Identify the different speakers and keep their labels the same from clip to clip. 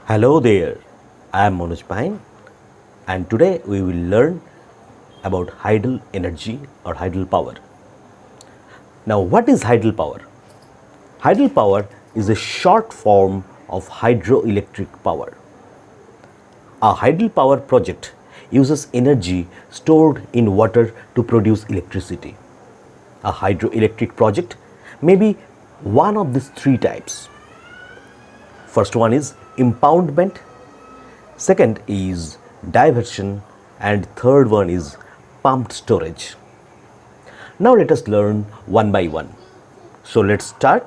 Speaker 1: Hello there, I am Manoj Pine and today we will learn about Hydel energy or Hydel power. Now what is Hydel power? Hydel power is a short form of hydroelectric power. A Hydel power project uses energy stored in water to produce electricity. A hydroelectric project may be one of these three types. First one is impoundment, second is diversion, and third one is pumped storage. Now let us learn one by one. So let's start.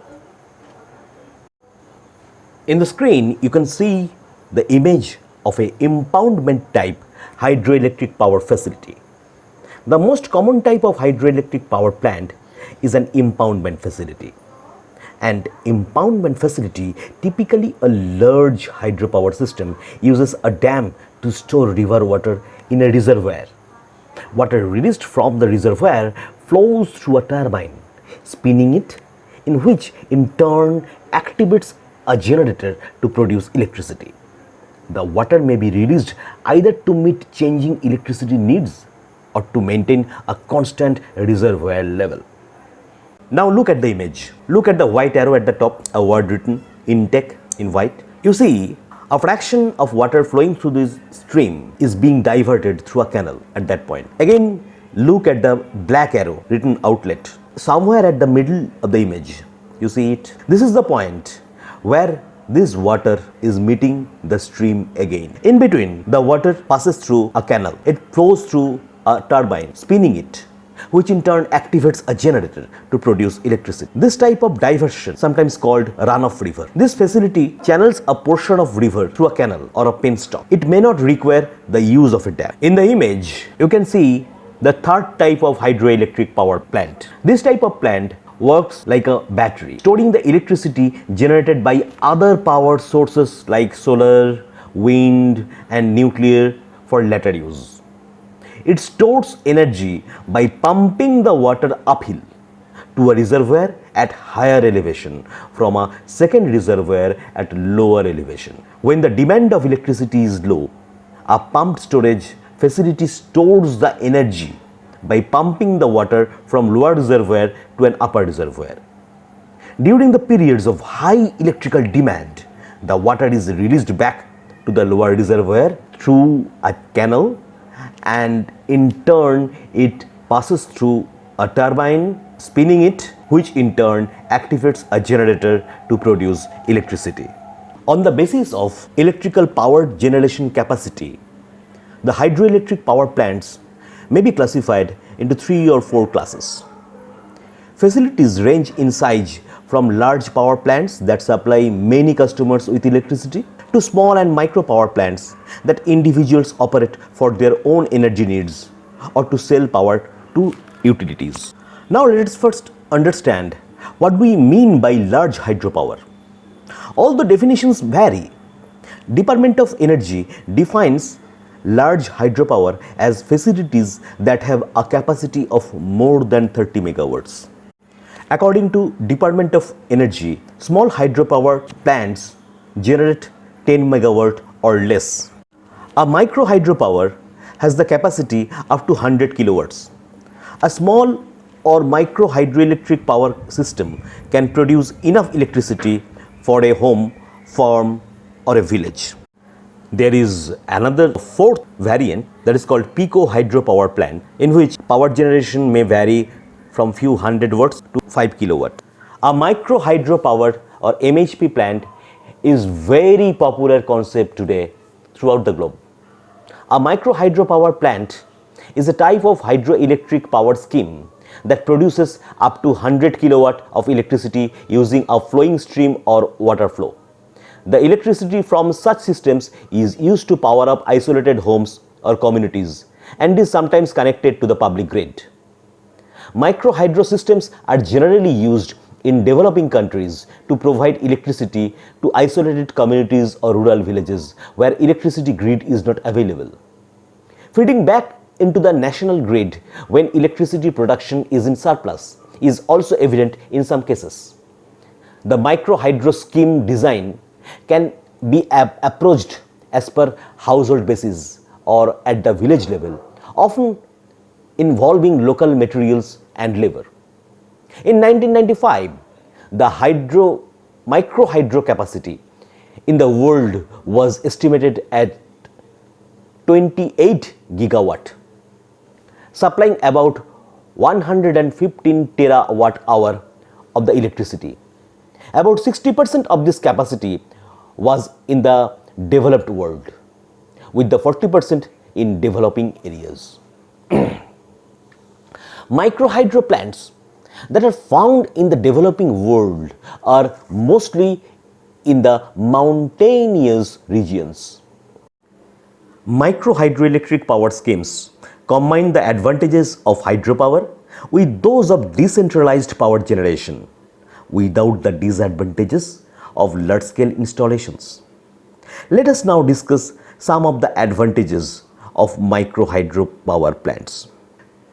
Speaker 1: In the screen you can see the image of a impoundment type hydroelectric power facility. The most common type of hydroelectric power plant is an impoundment facility. And impoundment facility, typically a large hydropower system, uses a dam to store river water in a reservoir. Water released from the reservoir flows through a turbine, spinning it, in which in turn activates a generator to produce electricity. The water may be released either to meet changing electricity needs or to maintain a constant reservoir level. Now look at the image. Look at the white arrow at the top, a word written intake in white. You see a fraction of water flowing through this stream is being diverted through a canal at that point. Again, look at the black arrow written outlet. Somewhere at the middle of the image, you see it. This is the point where this water is meeting the stream again. In between, the water passes through a canal. It flows through a turbine, spinning it, which in turn activates a generator to produce electricity. This type of diversion, sometimes called runoff river. This facility channels a portion of river through a canal or a penstock. It may not require the use of a dam. In the image, you can see the third type of hydroelectric power plant. This type of plant works like a battery, storing the electricity generated by other power sources like solar, wind, and nuclear for later use. It stores energy by pumping the water uphill to a reservoir at higher elevation from a second reservoir at lower elevation. When the demand of electricity is low, a pumped storage facility stores the energy by pumping the water from lower reservoir to an upper reservoir. During the periods of high electrical demand, the water is released back to the lower reservoir through a canal, and in turn it passes through a turbine, spinning it, which in turn activates a generator to produce electricity. On the basis of electrical power generation capacity, the hydroelectric power plants may be classified into 3 or 4 classes. Facilities range in size from large power plants that supply many customers with electricity to small and micro power plants that individuals operate for their own energy needs or to sell power to utilities. Now let us first understand what we mean by large hydropower. Although definitions vary, Department of Energy defines large hydropower as facilities that have a capacity of more than 30 megawatts. According to Department of Energy, small hydropower plants generate 10 megawatt or less. A micro hydropower has the capacity up to 100 kilowatts. A small or micro hydroelectric power system can produce enough electricity for a home, farm, or a village. There is another fourth variant that is called pico hydropower plant, in which power generation may vary from few hundred watts to 5 kilowatt. A micro hydropower or MHP plant is very popular concept today throughout the globe. A micro hydropower plant is a type of hydroelectric power scheme that produces up to 100 kilowatt of electricity using a flowing stream or water flow. The electricity from such systems is used to power up isolated homes or communities and is sometimes connected to the public grid. Micro hydro systems are generally used in developing countries to provide electricity to isolated communities or rural villages where electricity grid is not available. Feeding back into the national grid when electricity production is in surplus is also evident in some cases. The micro hydro scheme design can be approached as per household basis or at the village level, often involving local materials and labor. In 1995, the micro hydro capacity in the world was estimated at 28 gigawatt, supplying about 115 terawatt hour of the electricity. About 60% of this capacity was in the developed world, with the 40% in developing areas. Micro hydro plants that are found in the developing world are mostly in the mountainous regions. Micro hydroelectric power schemes combine the advantages of hydropower with those of decentralized power generation without the disadvantages of large-scale installations. Let us now discuss some of the advantages of micro hydro power plants.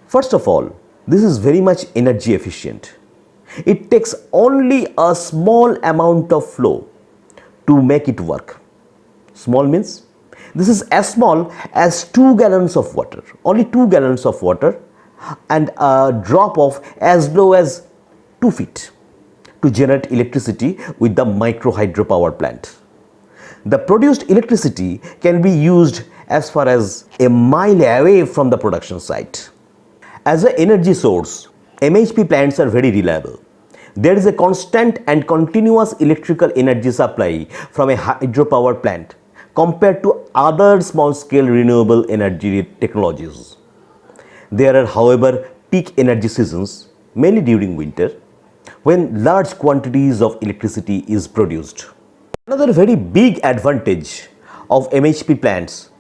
Speaker 1: First of all, this is very much energy efficient. It takes only a small amount of flow to make it work. Small means this is as small as 2 gallons of water, only 2 gallons of water, and a drop of as low as 2 feet to generate electricity with the micro hydro power plant. The produced electricity can be used as far as a mile away from the production site. As an energy source, MHP plants are very reliable. There is a constant and continuous electrical energy supply from a hydropower plant compared to other small-scale renewable energy technologies. There are, however, peak energy seasons, mainly during winter, when large quantities of electricity is produced. Another very big advantage of MHP plants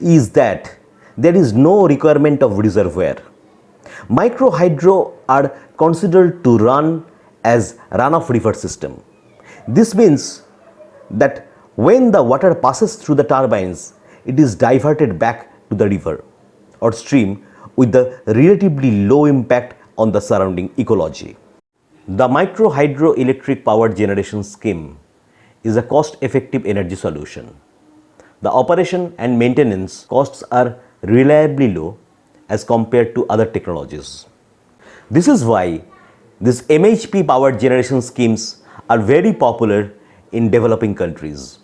Speaker 1: is that there is no requirement of reservoir. Micro hydro are considered to run as runoff river system. This means that when the water passes through the turbines, it is diverted back to the river or stream with the relatively low impact on the surrounding ecology. The micro hydroelectric power generation scheme is a cost-effective energy solution. The operation and maintenance costs are reliably low as compared to other technologies. This is why these MHP power generation schemes are very popular in developing countries.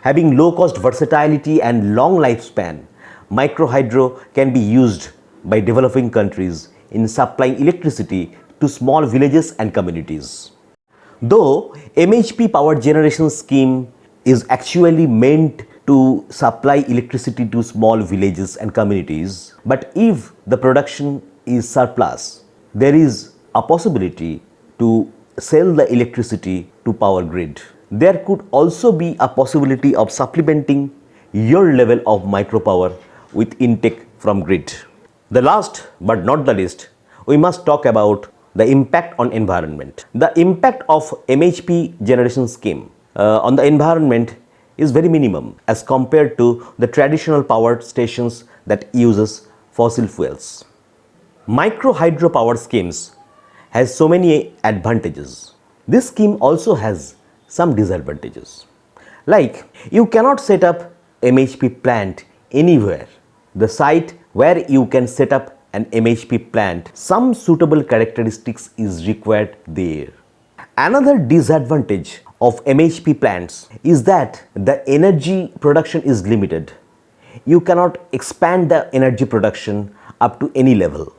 Speaker 1: Having low cost versatility and long lifespan, micro hydro can be used by developing countries in supplying electricity to small villages and communities. Though MHP power generation scheme is actually meant to supply electricity to small villages and communities, but if the production is surplus, there is a possibility to sell the electricity to power grid. There could also be a possibility of supplementing your level of micropower with intake from grid. The last but not the least, we must talk about the impact on environment. The impact of MHP generation scheme on the environment is very minimum as compared to the traditional power stations that uses fossil fuels. Micro hydro power schemes has so many advantages. This scheme also has some disadvantages. Like you cannot set up MHP plant anywhere. The site where you can set up an MHP plant, some suitable characteristics is required there. Another disadvantage of MHP plants is that the energy production is limited. You cannot expand the energy production up to any level.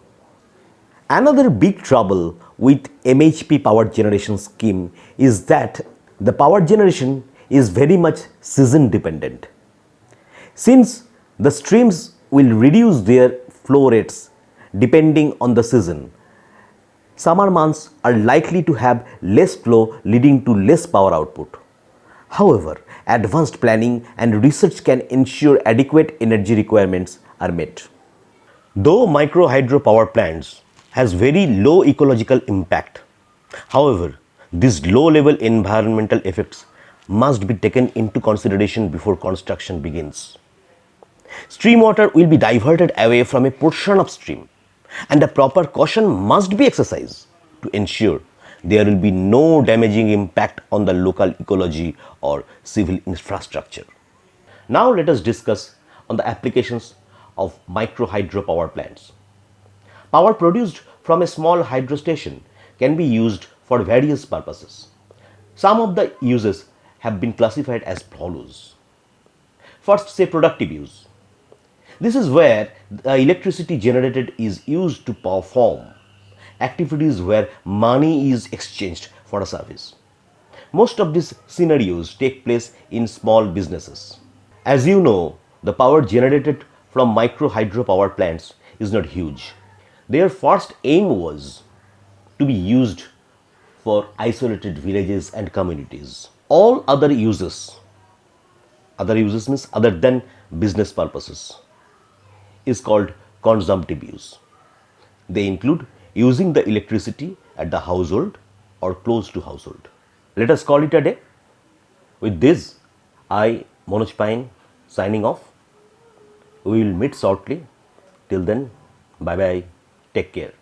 Speaker 1: Another big trouble with MHP power generation scheme is that the power generation is very much season dependent. Since the streams will reduce their flow rates depending on the season, summer months are likely to have less flow leading to less power output. However, advanced planning and research can ensure adequate energy requirements are met. Though micro hydro power plants has very low ecological impact, however, these low level environmental effects must be taken into consideration before construction begins. Stream water will be diverted away from a portion of stream, and a proper caution must be exercised to ensure There will be no damaging impact on the local ecology or civil infrastructure. Now let us discuss on the applications of micro hydropower plants. Power produced from a small hydro station can be used for various purposes. Some of the uses have been classified as follows. First, say productive use. This is where the electricity generated is used to perform activities where money is exchanged for a service. Most of these scenarios take place in small businesses. As you know, the power generated from micro hydropower plants is not huge. Their first aim was to be used for isolated villages and communities. All other uses means other than business purposes, is called consumptive use. They include using the electricity at the household or close to household. Let us call it a day. With this, I, Manoj Pine, signing off. We will meet shortly. Till then, bye bye. Take care.